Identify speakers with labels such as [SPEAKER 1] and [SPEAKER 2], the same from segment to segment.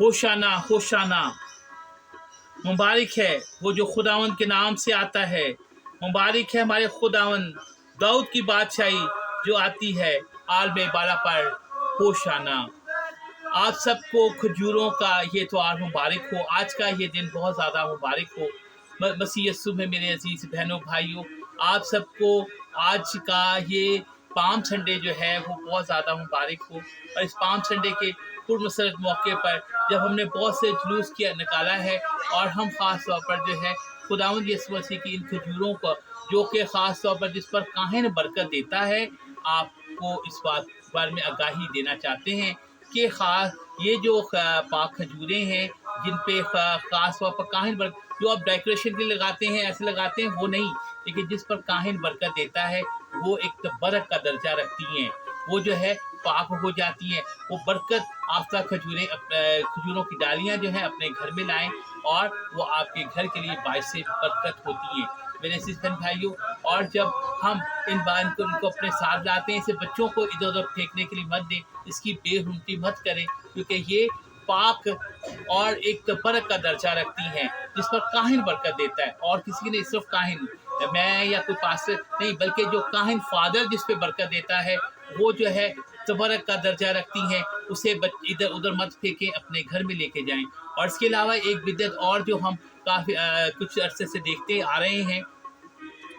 [SPEAKER 1] होशाना होशाना, मुबारक है वो जो खुदावंद के नाम से आता है। मुबारक है हमारे खुदावंद दाऊद की बादशाही जो आती है आलम बाला पर। होशाना। आप सबको खजूरों का ये त्योहार मुबारक हो। आज का ये दिन बहुत ज़्यादा मुबारक हो। मसीह यस्सु में मेरे अजीज़ बहनों भाइयों, आप सबको आज का ये पाम संडे जो है वो बहुत ज़्यादा मुबारक हो। और इस पाम संडे के पूर्व मसरत मौके पर जब हमने बहुत से जुलूस किया निकाला है और हम ख़ास तौर पर जो है खुदावंद यीशु मसीह की इन खजूरों को जो कि ख़ास तौर पर जिस पर काहिन बरकत देता है, आपको इस बारे में आगाही देना चाहते हैं कि ख़ास ये जो पाक खजूरें हैं जिन पे ख़ास तौर पर काहिन बरकत जो आप डेकोरेशन के लिए लगाते हैं ऐसे लगाते हैं वो नहीं, लेकिन जिस पर काहिन बरकत देता है वो एक बरक का दर्जा रखती हैं, वो जो है पाक हो जाती हैं। वो बरकत आफ्ता खजूरों की डालियाँ जो हैं अपने घर में लाएं और वो आपके घर के लिए बायसे बरकत होती हैं मेरे सिस्टम भाइयों। और जब हम इनको अपने साथ लाते हैं, इसे बच्चों को इधर उधर फेंकने के लिए मत दें, इसकी बेरुमती मत करें, क्योंकि ये पाक और एक बरकत का दर्जा रखती हैं जिस पर काहिन बरकत देता है। और किसी ने सिर्फ काहिन मैं या कोई पास्टर नहीं, बल्कि जो काहिन फादर जिस पे बरकत देता है वो जो है तबरक का दर्जा रखती हैं। उसे इधर उधर मत फेंकें, अपने घर में लेके जाएं। और इसके अलावा एक बिदअत और जो हम काफ़ी कुछ अरसे से देखते आ रहे हैं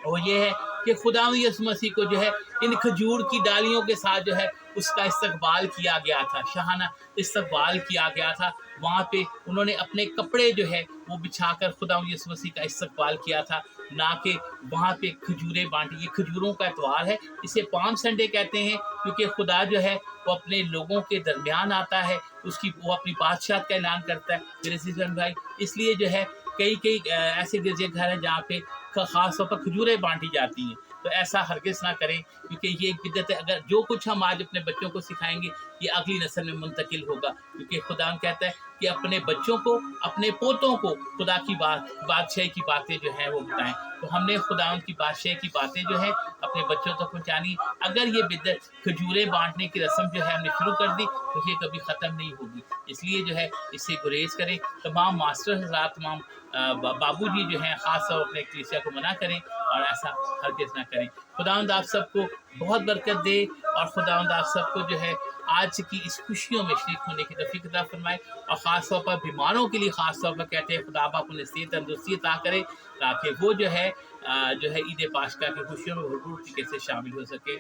[SPEAKER 1] वो ये है कि खुदावंद यीशु मसीह को जो है इन खजूर की डालियों के साथ जो है उसका इस्तकबाल किया गया था, शाहाना इस्तकबाल किया गया था। वहाँ पे उन्होंने अपने कपड़े जो है वो बिछाकर खुदावंद यीशु मसीह का इस्तकबाल किया था, ना कि वहाँ पे खजूरें बांटी। ये खजूरों का त्यौहार है, इसे पाम संडे कहते हैं, क्योंकि खुदा जो है वो अपने लोगों के दरमियान आता है, वो अपनी बादशाह का ऐलान करता है मेरे सिस्टर भाई। इसलिए जो है कई ऐसे गिरजाघर हैं जहाँ पे ख़ास तौर पर खजूरें बांटी जाती हैं, तो ऐसा हरगिज़ ना करें, क्योंकि ये एक बिदअत है। अगर जो कुछ हम आज अपने बच्चों को सिखाएंगे ये अगली नस्ल में मुंतकिल होगा, क्योंकि खुदा कहता है कि अपने बच्चों को, अपने पोतों को खुदा की बादशाही की बातें जो हैं वो बताएं। तो हमने खुदा की बादशाही की बातें जो है अपने बच्चों तक पहुँचानी। अगर ये बिदअत खजूरें बांटने की रस्म जो है हमने शुरू कर दी तो ये कभी ख़त्म नहीं होगी। इसलिए जो है इससे गुरेज करें। तमाम मास्टर हज़रात, तमाम बाबूजी जो हैं ख़ास तौर अपने कलीसिया को मना करें और ऐसा हरगिज़ ना करें। खुदावंद आप सबको बहुत बरकत दे और खुदावंद आप सबको जो है आज की इस खुशियों में शरीक होने की तौफीक अता फरमाए। और ख़ास तौर पर बीमारों के लिए ख़ास तौर पर कहते हैं खुदा आप उन्हें सेहत तंदुरुस्ती अता करे, ताकि वो जो है ईद पाशका की खुशियों में भरपूर तरीके से शामिल हो सके।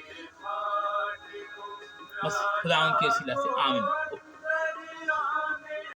[SPEAKER 1] बस खुदावंद के वसीला से आमीन।